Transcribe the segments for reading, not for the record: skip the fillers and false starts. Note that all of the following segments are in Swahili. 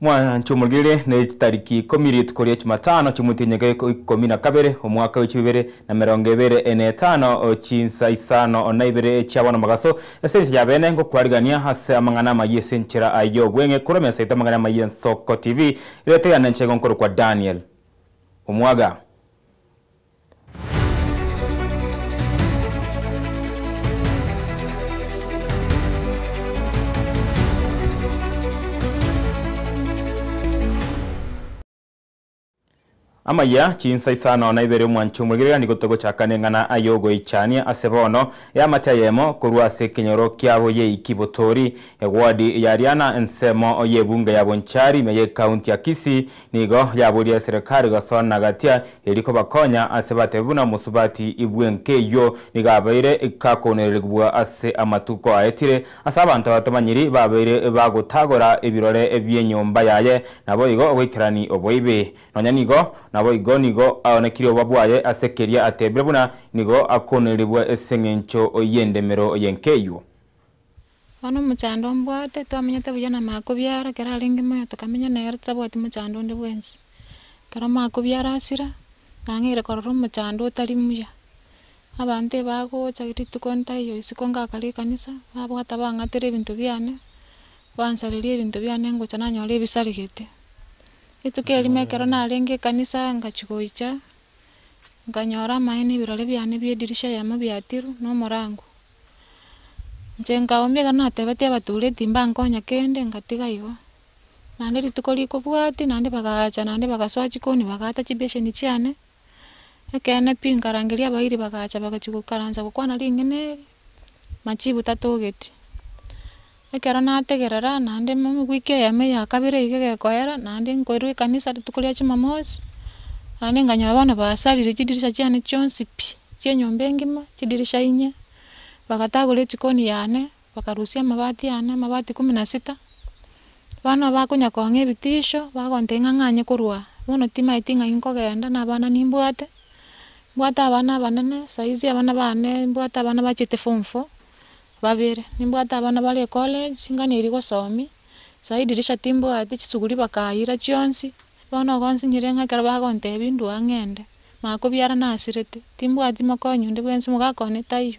Mwanchumugire ne tariki 10 kuri Jumatano chimutinyege 12 omwaka w'2025 chinsa isano na ibere cyabona magaso esense yabene ngo kwarigania hase amangana mayese nchira ayo bwenge kurome saita amangana mayen Soko TV irete yanenchego nkoro kwa Daniel Omwaga. Amaya chinsa isano na ibere mwanchumugire ni gotego chakanengana ayogo ichania asebono ya matayemo kurwa sekenyoro kyabo ye ikibotori wadi yariana ensemo oyebunga ya Bonchari meye county ya Kisii nigo yaburia serikali gasona gatia eliko bakonya asebatebuna musubati ibwenkeyo nigabaire ikakonererwa ase amatuko aetire asabantu batamanyiri babaire bagotagora ebirore ebyenyomba yaye nabo igo ogwikirani oboibe nonya nigo nabo igonigo aonekiri obabwaye asekeria atebrebuna nigo akoneribwa esengencho oyendemero yenkeyo Wano muchando mbwate twamenyete bujana makubyara kera lingimo tukamenya nero tsabwati muchando ndi bwensi kera makubyara asira nangire kororo muchando tali muya abante bago chagiti tukonta yo isikonga kali kanisa abwata bangatere ibintu byane bansalirie ibintu byane ngo chananyole bisaligete Ituke limekero na lenge kanisa ngachigoicha nganyora maini birole byane byedirisha yamo byatiru no morango njenga omye kana tebate bature timbankonya kende ngatiga igo nande ritukoli ko bwati nande bagacha nande bagaswachi koni bagata chibesheni cyane ekene pinkarangeria bairi bagacha bagachigukaranza gukwana ringene machibu tatogeti ekero nategerera nande mu wiki yame yakabire igege koera nande nkoirwe kanisa tukulia Jumamosi nande nganya abana basalire chidirisha cyane cyonsi pi cyenyombe ngima chidirisha inye bagatagule chikoni yane bakarusia mabati yane mabati 16 bana bakonya konge bitisho bagontenga nganye kurwa bono tima itinga inkogenda nabana nimbwate mbwata abana banane saizi abana bane mbwata abana bachite form 4 babere nimbwata abana bale college ngani iri gosomi saidirisha timbo ati chisuguri bakayira cyonsi bono gonsi nyirenga kera bagonte bindu angende makubyara nasirete timbo ati makonyu ndi bwensi mugakone tayo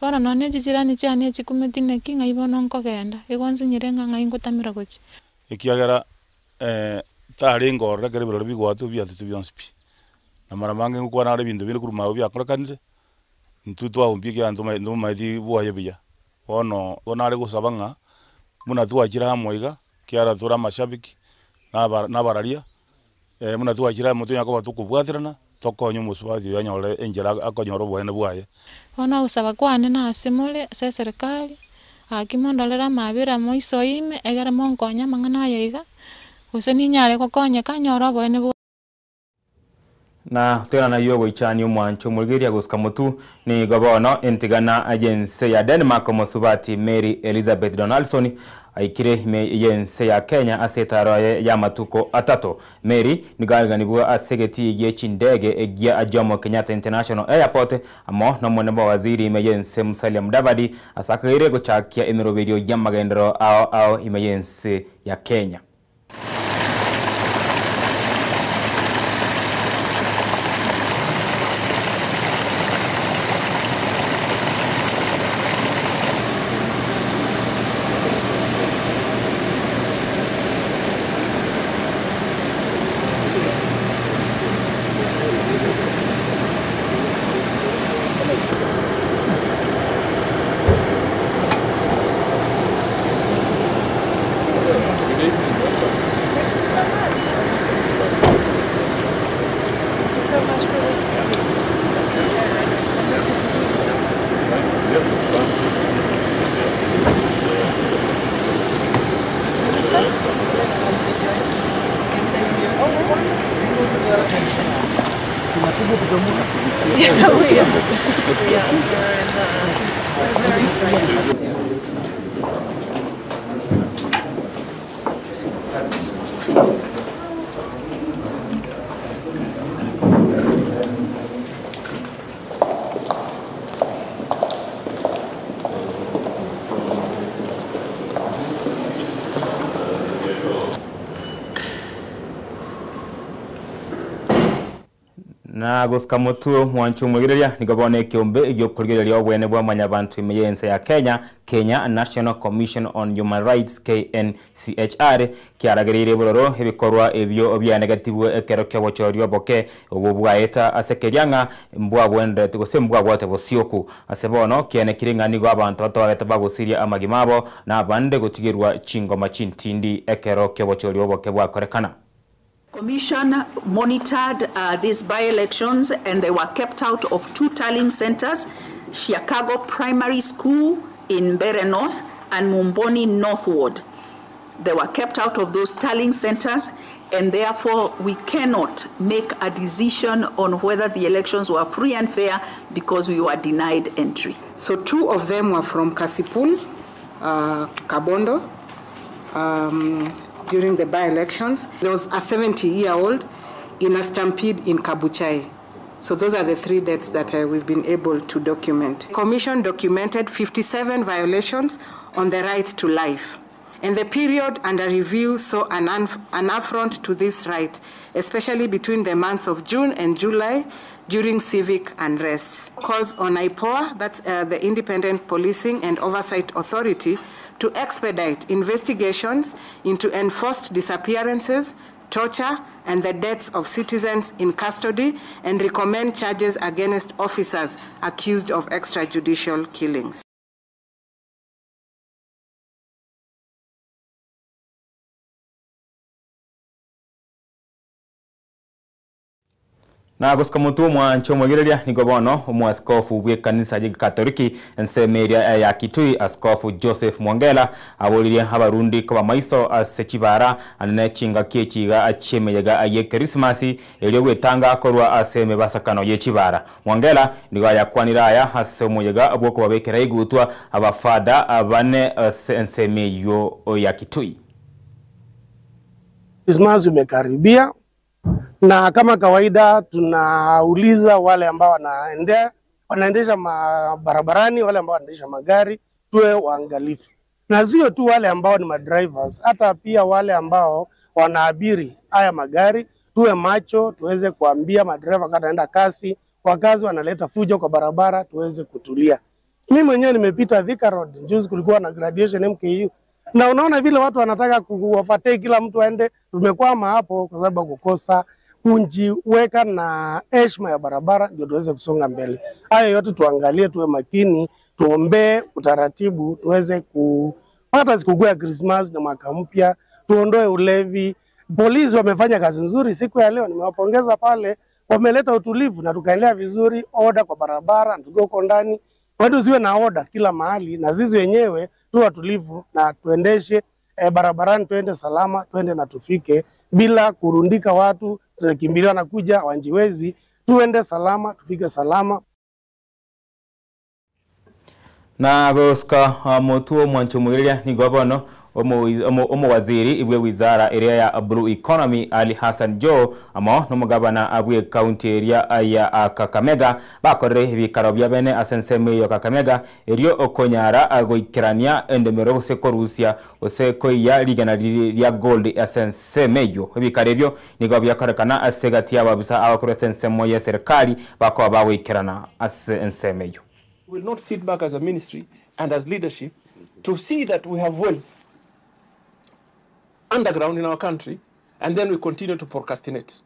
bono none jijirani cyane chikumetine kinga ibono nkogenda igonsi nyirenga ngaingutamira gochi ikiagera tari ngorra kere birori bigwatu byatu tubyonspi namara mange ngukwana ari bindu biri kuruma byakorakanire ntutwa umbike antu maiti buaye biya bono onare gusabanga muna tuakira hamwega kiara tura mashabiki nabararia muna tuakira mutu yako batukubwatirana tokonyo musubati yanyole enjera akonyoro bwene bwaye bono usaba kwane na simole se serikali akimondolera mabira moiso ime egera monkonya mangana yega useni nyare kokonya kanyoro bwene na tena na yogo ichani umwancho mulgiria guskamutu ni gobono intigana agency ya Denmark musubati Mary Elizabeth Donaldson aikire agency ya Kenya asetaro ya matuko atato Mary niganibwa asegeti igiye chindege egia ajomo Kenyatta International Airport amo no mwenemba waziri agency Musalia Mudavadi asakire gochakia emiroberio ya magendero ao agency ya Kenya. Na guskamutu mwanchu mwigireria nigobone kiumbe igyokurigirira obwene bwa manyabantu imeyense ya Kenya National Commission on Human Rights KNCHR kiaragirire buroro ibikorwa ebyo bya negative ekero kyabochorio boke obubwaeta asekerianga mbwa bwende tigosembwa bwate bosioku asebono kiene kiringani go abantu batwagete bagusiria amagimabo na bande gutigirwa chingoma chintindi ekero kyabochorio boke bwakorekana. Commission monitored these by-elections and they were kept out of 2 tallying centers, Chicago Primary School in Mbeere North and Mumboni North Ward. They were kept out of those tallying centers and therefore we cannot make a decision on whether the elections were free and fair because we were denied entry. So 2 of them were from Kasipul, Kabondo, during the by-elections. There was a 70-year-old in a stampede in Kabuchai. So those are the 3 deaths that we've been able to document. The Commission documented 57 violations on the right to life. And the period under review saw an affront to this right, especially between the months of June and July during civic unrests. Calls on IPOA, that's the Independent Policing and Oversight Authority, to expedite investigations into enforced disappearances, torture, and the deaths of citizens in custody, and recommend charges against officers accused of extrajudicial killings. Na guskamutu mwancho mwigireria nigobono mwaskofu bwe kanisa ya Katoliki ensemeria ya Kitui askofu Joseph Mwangela abolirie abarundi kwa maiso asechibara anene chinga kiechiga achemeyega aye Christmas elio gwetanga korwa aseme basakano yechibara. Mwangela nigo yakwanira aya asemuyega abwo babekera igutwa abafada abane ensemeyo ya Kitui. Christmas imekaribia. Na kama kawaida tunauliza wale ambao wanaendesha barabarani, wale ambao wanaendesha magari, tuwe waangalifu. Na sio tu wale ambao ni madrivers, hata pia wale ambao wanaabiri haya magari, tuwe macho, tuweze kuambia madriver kada anaenda kasi, wakazi wanaleta fujo kwa barabara, tuweze kutulia. Mimi mwenyewe nimepita Thika Road, juzi kulikuwa na graduation MKU. Na unaona vile watu wanataka kuwafuatia kila mtu aende, tumekwama hapo kwa sababu kukosa kujiweka na heshima ya barabara ndio tuweze kusonga mbele. Hayo yote tuangalie, tuwe makini, tuombee utaratibu, tuweze kupata sikukuu ya Christmas na mwaka mpya, tuondoe ulevi. Polisi wamefanya kazi nzuri siku ya leo, nimewapongeza pale, wameleta utulivu na tukaendelea vizuri, order kwa barabara, tuko ndani. Watu ziwe na order kila mahali na sisi wenyewe tuwe tulivu na tuendeshe barabarani, tuende salama, tuende na tufike bila kurundika watu, tukimbiliwa na kuja wanjiwezi, tuende salama, tufike salama. Na goska motuo mwancho mwigireria nigobono omo waziri ibwe wizara area ya Blue Economy Ali Hassan Joe amo nomugabana abwe county area ya Kakamega bakorere ibikaro bya bene asenseme yo Kakamega erio okonyara agoikirania endemero sekorusia osekoya ligana lya gold asenseme yo ibikarebyo nigo byakorekana asegati ababisa abakore sensemo ya serikali bako abawikirana asenseme yo. We will not sit back as a ministry and as leadership to see that we have wealth underground in our country and then we continue to procrastinate.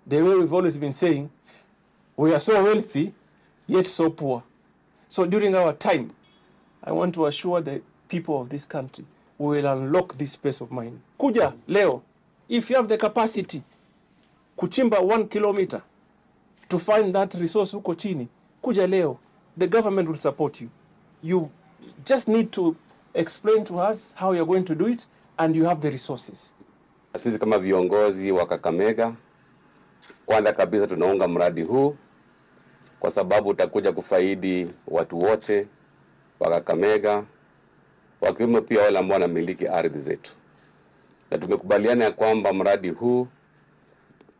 The way we've always been saying, we are so wealthy yet so poor. So during our time, I want to assure the people of this country, we will unlock this space of mining. Kuja leo, if you have the capacity kuchimba 1 kilometer to find that resource huko chini, kuja leo. The government will support you. You just need to explain to us how you're going to do it and you have the resources. Sisi kama viongozi wa Kakamega, kwanza kabisa tunaunga mradi huu kwa sababu utakuja kufaidi watu wote wa Kakamega, wakiwemo pia wale ambao wanamiliki ardhi zetu. Na tumekubaliana ya kwamba mradi huu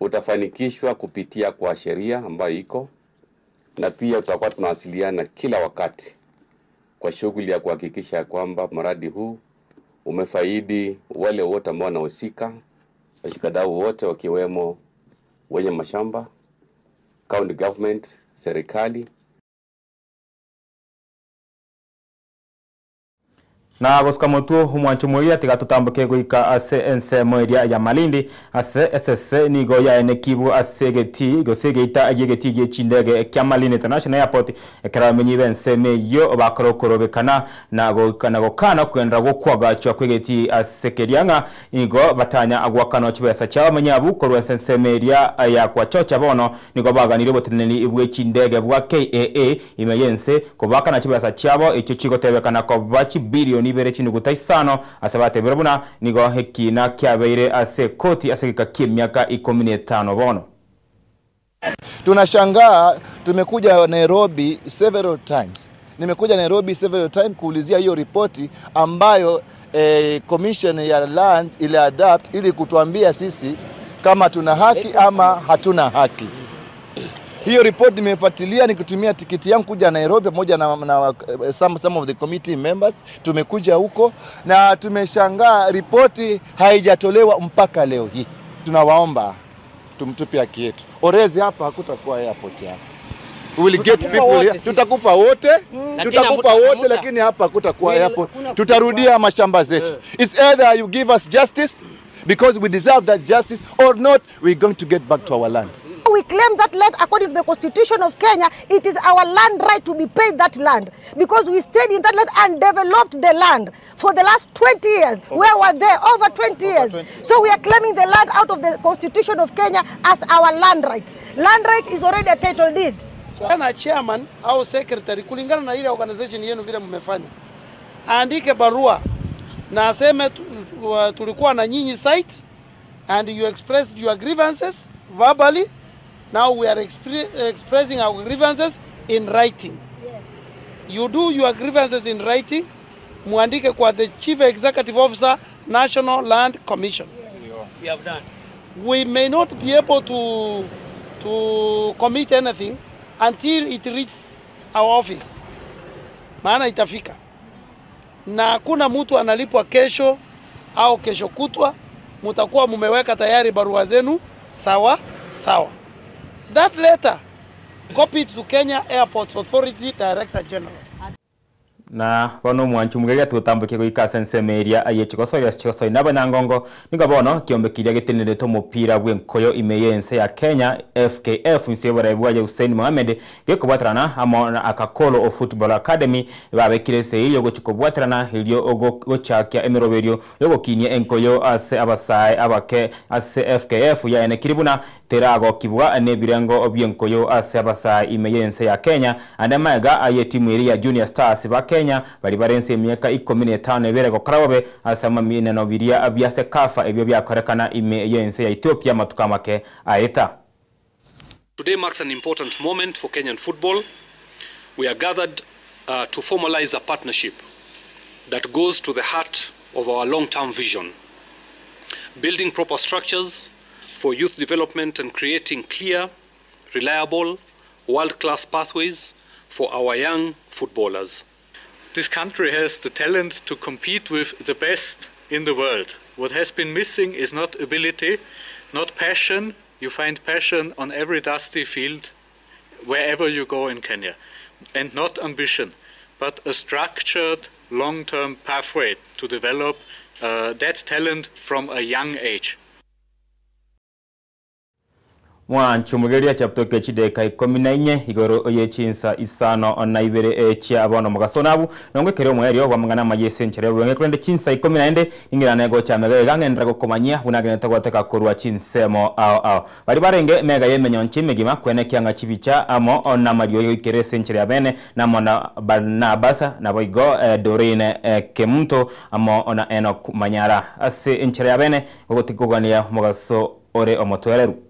utafanikishwa kupitia kwa sheria ambayo iko, na pia tutakuwa tunawasiliana kila wakati kwa shughuli ya kuhakikisha kwamba mradi huu umefaidi wale wote ambao wanahusika, washikadau wote wakiwemo wenye mashamba, county government, serikali. Na gosika mutu humwanchu mwiri atiga tutambuke guika ase ense mweria ya Malindi ase SS nigo ya enekibu ase geti gosegeita agegeti gechindege kya Malindi International Airport ekara menyi bense meyo bakorokorobekana na gokana kwenda gokwaga cyo kwegeti ase kerianga nigo batanya agwakano kibesa cya manyabu korwa ense mweria ya kwa chocha bono nigo baganire boteneni ibwe chindege bwa KAA imeyense kobaka na kibesa cyabo icyo kigotebekana ko bachi bilioni ibere chinuguta isano asabate berabuna nigo hekina kyabeire ase koti aseka kimyaka 15 bono. Tunashangaa tumekuja Nairobi several times. Nimekuja Nairobi several times kuulizia hiyo ripoti ambayo commission ya lands ile adapt ili kutuambia sisi kama tuna haki ama hatuna haki. Hiyo report nimefuatilia nikitumia tiketi yangu kuja Nairobi pamoja na some of the committee members. Tumekuja huko na tumeshangaa ripoti haijatolewa mpaka leo hii. Tunawaomba tumtupe haki yetu. Orezi hapa hakutakuwa airport hapa. We will get people here. Tutakufa wote, lakini hapa hakutakuwa airport. Tutarudia mashamba zetu. It's either you give us justice because we deserve that justice, or not, we're going to get back to our lands. We claim that land according to the Constitution of Kenya. It is our land right to be paid that land because we stayed in that land and developed the land for the last 20 years. We were there over 20 years. So we are claiming the land out of the Constitution of Kenya as our land rights. Land right is already a title deed. Kana chairman au secretary kulingana na ile organization yenu vile mmefanya, andike barua na aseme tulikuwa na nyinyi site and you expressed your grievances verbally. Now we are expressing our grievances in writing. Yes. You do your grievances in writing. Muandike kwa the Chief Executive Officer, National Land Commission. Yes. We have done. We may not be able to commit anything until it reaches our office. Maana itafika. Na hakuna mtu analipwa kesho au kesho kutwa, mutakuwa mumeweka tayari barua zenu sawa sawa. That letter copied to Kenya Airports Authority Director General. Na bono mwanchu mugega tutambuke guika sense meria ayechikosoria chikosoina nabanyangongo niga bono kiombe kiria gitenere to mupira bwenkoyo imeyense ya Kenya FKF nsebora bwaje Hussein Mohamed gekobwatrana amona akakolo of Football Academy babekirese iyo gochikobwatrana hilio gochakia emeroberio yogokinie enkoyo ase abasai abake ase FKF ya ene kiribuna terago kibwa ne birengo obyenkoyo ase abasai imeyense ya Kenya andamaga ayetimu ya Junior Stars bake Kenya bali barense miaka 15 ebere gokarabe asama mine no biria abyase kafa ebyo byakorekana imeyense ya Ethiopia matukamake aeta. Today marks an important moment for Kenyan football. We are gathered to formalize a partnership that goes to the heart of our long-term vision, building proper structures for youth development and creating clear, reliable, world-class pathways for our young footballers. This country has the talent to compete with the best in the world. What has been missing is not ability, not passion. You find passion on every dusty field wherever you go in Kenya. And not ambition, but a structured long-term pathway to develop that talent from a young age. Mwanchu mugeria chaptoke chideka 14 igoro oyechinsa isano ona ibere chia abono mugasonabu nongwe kero mwerio bamangana mayese nchere bwenge kurende chinsa 14 ingirane go chamege gangendra go komanyia unagenda gwateka kurwa chinsemo ao bari barenge mega yemenyonchi megima kwene kyanga chibicha amo ona mario ikerese nchere abene na mona Barnabasa na boigo Dorine Kemunto amo ona Enoch Manyara ase nchere abene gotikogania mugaso ore omotwereru.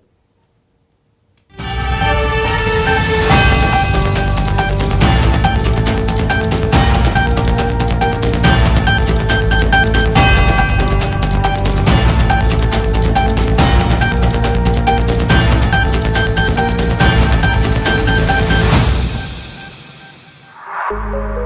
Thank you.